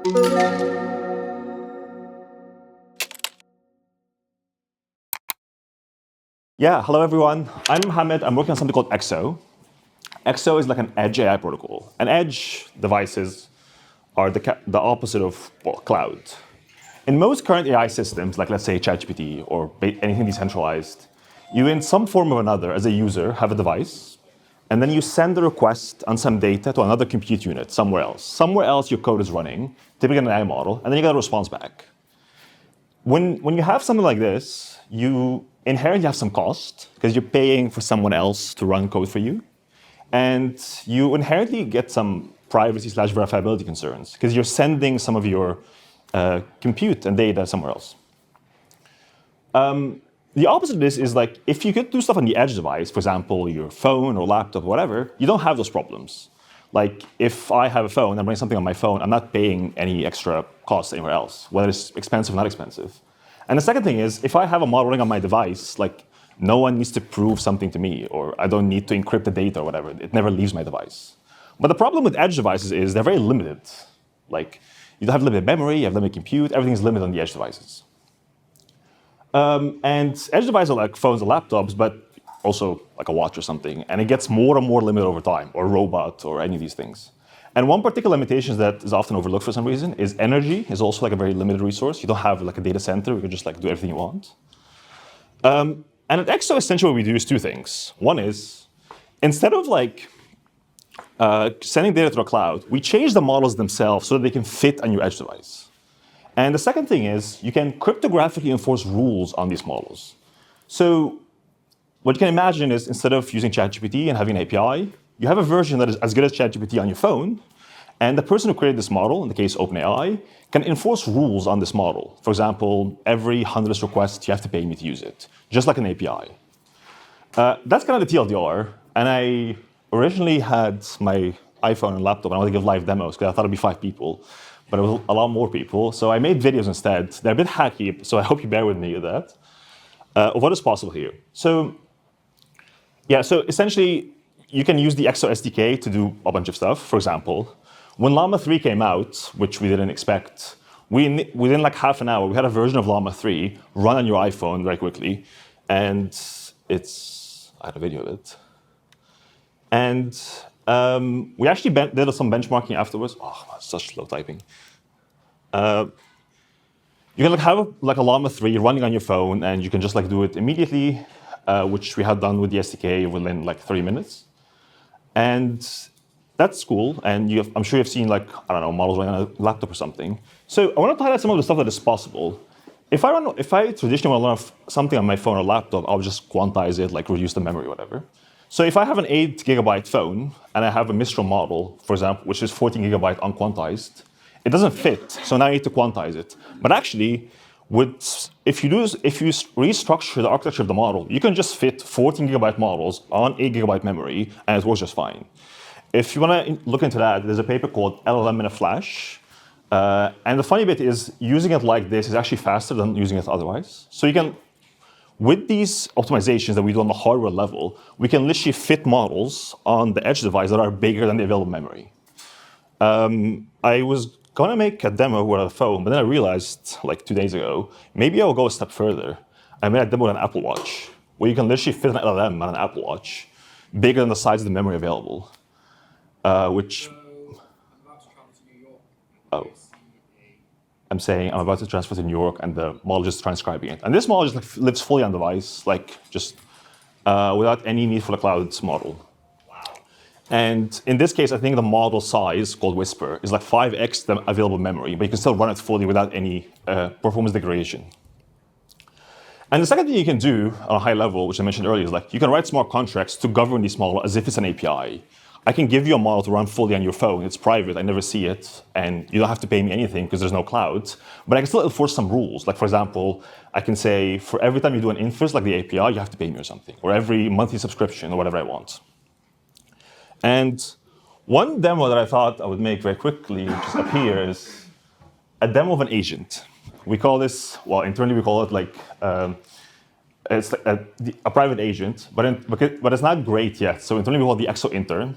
Yeah, hello everyone. I'm Mohamed. I'm working on something called XO. XO is like an edge AI protocol. And edge devices are the opposite of cloud. In most current AI systems, like let's say ChatGPT or anything decentralized, you in some form or another, as a user, have a device, and then you send a request on some data to another compute unit somewhere else. Somewhere else your code is running, typically an AI model, and then you get a response back. When you have something like this, you inherently have some cost because you're paying for someone else to run code for you. And you inherently get some privacy/verifiability concerns because you're sending some of your compute and data somewhere else. The opposite of this is like if you could do stuff on the edge device, for example, your phone or laptop or whatever, you don't have those problems. Like if I have a phone, I'm running something on my phone, I'm not paying any extra cost anywhere else, whether it's expensive or not expensive. And the second thing is, if I have a model running on my device, like no one needs to prove something to me, or I don't need to encrypt the data or whatever. It never leaves my device. But the problem with edge devices is they're very limited. Like you have limited memory, you have limited compute, everything is limited on the edge devices. And edge devices are like phones and laptops, but also like a watch or something. And it gets more and more limited over time, or a robot, or any of these things. And one particular limitation that is often overlooked for some reason is energy is also like a very limited resource. You don't have like a data center, you can just like do everything you want. And at XO, essentially what we do is two things. One is, instead of like sending data to the cloud, we change the models themselves so that they can fit on your edge device. And the second thing is, you can cryptographically enforce rules on these models. So what you can imagine is, instead of using ChatGPT and having an API, you have a version that is as good as ChatGPT on your phone, and the person who created this model, in the case OpenAI, can enforce rules on this model. For example, every 100 requests, you have to pay me to use it, just like an API. That's kind of the TLDR, and I originally had my iPhone and laptop, and I wanted to give live demos, because I thought it'd be 5 people, but it was a lot more people, so I made videos instead. They're a bit hacky, so I hope you bear with me with that, of what is possible here. So essentially, you can use the XO SDK to do a bunch of stuff. For example, when Llama 3 came out, which we didn't expect, within like half an hour, we had a version of Llama 3 run on your iPhone very quickly. And I had a video of it. And we actually did some benchmarking afterwards. Oh, such slow typing. You can have a Llama 3 running on your phone, and you can just do it immediately, which we had done with the SDK within 30 minutes. And that's cool, and I'm sure you've seen models running on a laptop or something. So I want to highlight some of the stuff that is possible. If I traditionally want to run something on my phone or laptop, I'll just quantize it, reduce the memory or whatever. So if I have an 8 gigabyte phone and I have a Mistral model, for example, which is 14 gigabyte unquantized, it doesn't fit. So now I need to quantize it. But actually, if you restructure the architecture of the model, you can just fit 14 gigabyte models on 8 gigabyte memory, and it works just fine. If you want to look into that, there's a paper called LLM in a Flash. And the funny bit is, using it like this is actually faster than using it otherwise. So you can, with these optimizations that we do on the hardware level, we can literally fit models on the edge device that are bigger than the available memory. I was going to make a demo with a phone, but then I realized 2 days ago, maybe I'll go a step further. I made a demo with an Apple Watch, where you can literally fit an LLM on an Apple Watch bigger than the size of the memory available. Which, I'm saying I'm about to transfer to New York, and the model just transcribing it. And this model just lives fully on device, without any need for the cloud model. Wow. And in this case, I think the model size, called Whisper, is 5x the available memory, but you can still run it fully without any performance degradation. And the second thing you can do on a high level, which I mentioned earlier, is you can write smart contracts to govern these models as if it's an API. I can give you a model to run fully on your phone. It's private, I never see it, and you don't have to pay me anything because there's no cloud. But I can still enforce some rules. For example, I can say, for every time you do an inference like the API, you have to pay me or something, or every monthly subscription, or whatever I want. And one demo that I thought I would make very quickly, just up here, is a demo of an agent. We call this, internally we call it it's a private agent, but it's not great yet. So internally we call it the XO intern.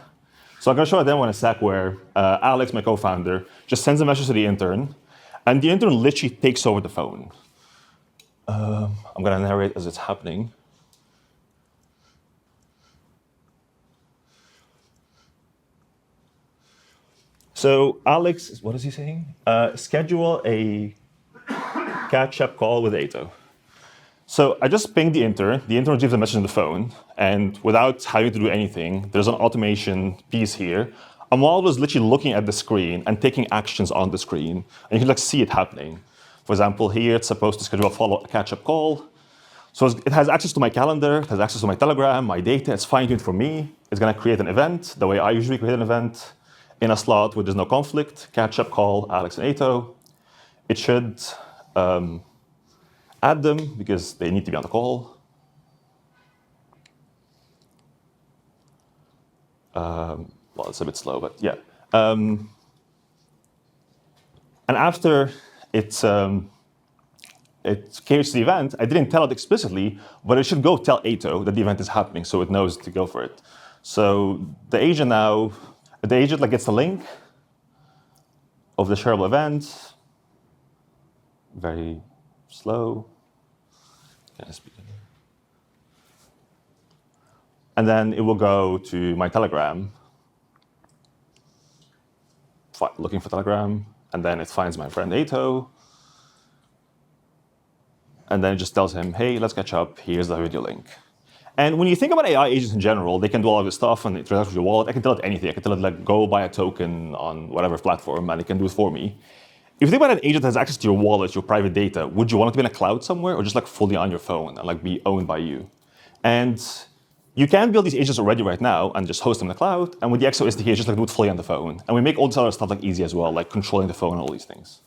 So I'm going to show a demo in a sec where Alex, my co-founder, just sends a message to the intern, and the intern literally takes over the phone. I'm going to narrate as it's happening. So Alex, what is he saying? Schedule a catch-up call with Ato. So I just pinged the intern receives a message on the phone, and without having to do anything, there's an automation piece here. A model is literally looking at the screen and taking actions on the screen, and you can see it happening. For example, here it's supposed to schedule a catch-up call. So it has access to my calendar, it has access to my Telegram, my data, it's fine-tuned for me. It's going to create an event, the way I usually create an event, in a slot where there's no conflict, catch-up call, Alex and Ato. It should add them because they need to be on the call. Well, it's a bit slow, but yeah. And after it creates the event, I didn't tell it explicitly, but it should go tell Ato that the event is happening so it knows to go for it. So the agent gets the link of the shareable event. Very slow. And then it will go to my Telegram, looking for Telegram, and then it finds my friend Ato. And then it just tells him, hey, let's catch up, here's the video link. And when you think about AI agents in general, they can do all of this stuff and interact with your wallet. I can tell it anything. I can tell it, go buy a token on whatever platform, and it can do it for me. If you think about an agent that has access to your wallet, your private data, would you want it to be in a cloud somewhere or just fully on your phone and be owned by you? And you can build these agents already right now and just host them in the cloud. And with the XO SDK, just do it fully on the phone. And we make all this other stuff easy as well, like controlling the phone and all these things.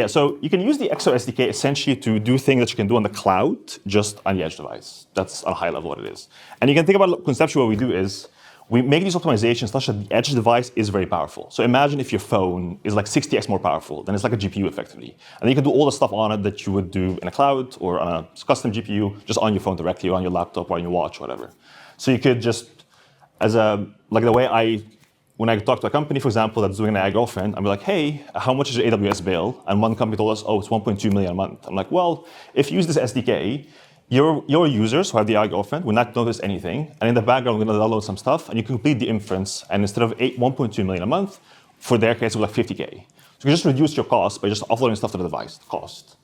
So you can use the XO SDK essentially to do things that you can do on the cloud, just on the edge device. That's on a high level what it is. And you can think about conceptually what we do is we make these optimizations such that the edge device is very powerful. So imagine if your phone is 60x more powerful, then it's like a GPU effectively. And then you can do all the stuff on it that you would do in a cloud or on a custom GPU, just on your phone directly, or on your laptop, or on your watch, whatever. So you could just, the way when I talk to a company, for example, that's doing an AI girlfriend, I'm like, hey, how much is your AWS bill? And one company told us, oh, it's 1.2 million a month. I'm like, well, if you use this SDK, your users who have the AI girlfriend will not notice anything. And in the background, we're going to download some stuff, and you complete the inference. And instead of 1.2 million a month, for their case, it was 50K. So you can just reduce your cost by just offloading stuff to the device, cost.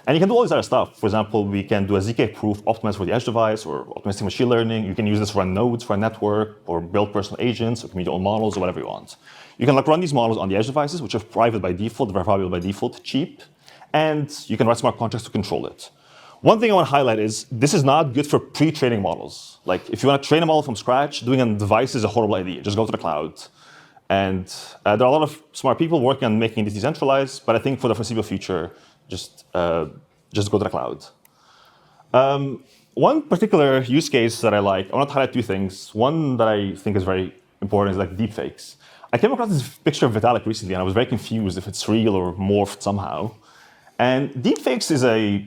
And you can do all this other stuff. For example, we can do a ZK proof optimized for the edge device or optimizing machine learning. You can use this to run nodes for a network or build personal agents or community-owned models or whatever you want. You can run these models on the edge devices, which are private by default, verifiable by default, cheap. And you can write smart contracts to control it. One thing I want to highlight is this is not good for pre-training models. If you want to train a model from scratch, doing it on a device is a horrible idea. Just go to the cloud. And there are a lot of smart people working on making this decentralized, but I think for the foreseeable future, just go to the cloud. One particular use case that I want to highlight two things. One that I think is very important is deepfakes. I came across this picture of Vitalik recently, and I was very confused if it's real or morphed somehow. And deepfakes is a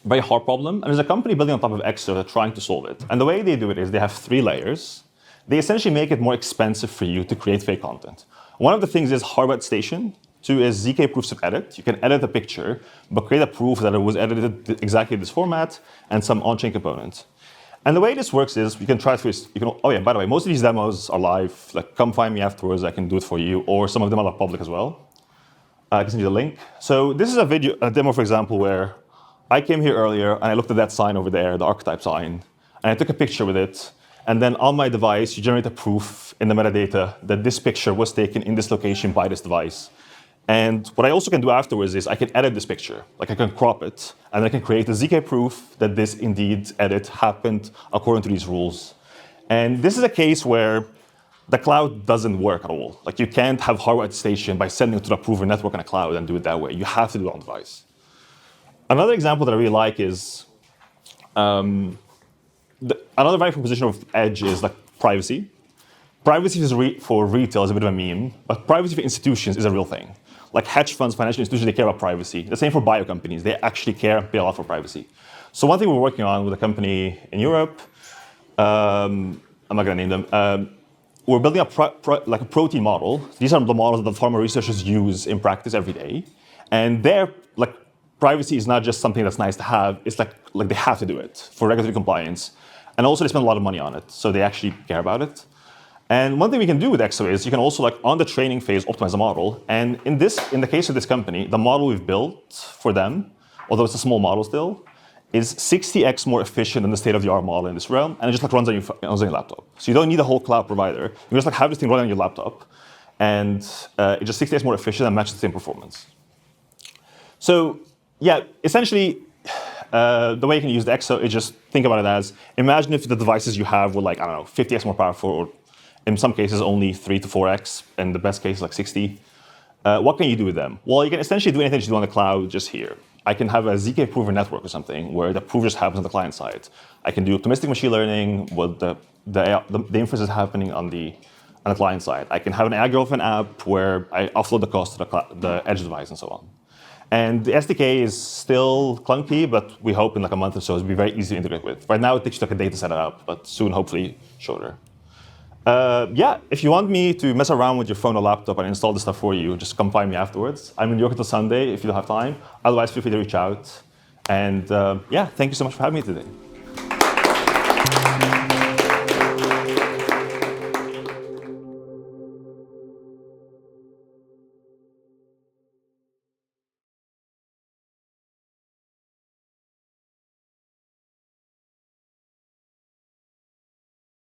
very hard problem, and there's a company building on top of XO that's trying to solve it. And the way they do it is they have 3 layers. They essentially make it more expensive for you to create fake content. One of the things is hardware station. 2 is ZK proofs of edit. You can edit a picture, but create a proof that it was edited exactly in this format and some on-chain component. And the way this works is you can try to, oh yeah, by the way, most of these demos are live. Come find me afterwards, I can do it for you, or some of them are public as well. I can send you the link. So this is a demo, for example, where I came here earlier and I looked at that sign over there, the Archetype sign, and I took a picture with it. And then on my device, you generate a proof in the metadata that this picture was taken in this location by this device. And what I also can do afterwards is I can edit this picture. I can crop it, and I can create a ZK proof that this indeed edit happened according to these rules. And this is a case where the cloud doesn't work at all. You can't have hardware attestation by sending it to the prover network in a cloud and do it that way. You have to do it on device. Another example that I really like is another value proposition of edge is privacy. Privacy for retail is a bit of a meme, but privacy for institutions is a real thing. Hedge funds, financial institutions, they care about privacy. The same for bio companies. They actually care and pay a lot for privacy. So one thing we're working on with a company in Europe, I'm not going to name them, we're building like a protein model. These are the models that the pharma researchers use in practice every day. And their privacy is not just something that's nice to have. It's like they have to do it for regulatory compliance. And also they spend a lot of money on it, so they actually care about it. And one thing we can do with EXO is you can also, on the training phase, optimize the model. And in the case of this company, the model we've built for them, although it's a small model still, is 60x more efficient than the state-of-the-art model in this realm, and it just runs on your laptop. So you don't need a whole cloud provider. You just have this thing running on your laptop, and it's just 60x more efficient and matches the same performance. So yeah, essentially, the way you can use the EXO is just think about it as, imagine if the devices you have were 50x more powerful, or in some cases only 3 to 4x, and the best case 60. What can you do with them? Well, you can essentially do anything you do on the cloud just here. I can have a ZK prover network or something where the proof just happens on the client side. I can do optimistic machine learning with the inference is happening on the client side. I can have an algorithm app where I offload the cost to the edge device and so on. And the SDK is still clunky, but we hope in a month or so it'll be very easy to integrate with. Right now it takes you a day to set it up, but soon hopefully shorter. Yeah, if you want me to mess around with your phone or laptop and install this stuff for you, just come find me afterwards. I'm in New York until Sunday if you don't have time. Otherwise, feel free to reach out. And yeah, thank you so much for having me today.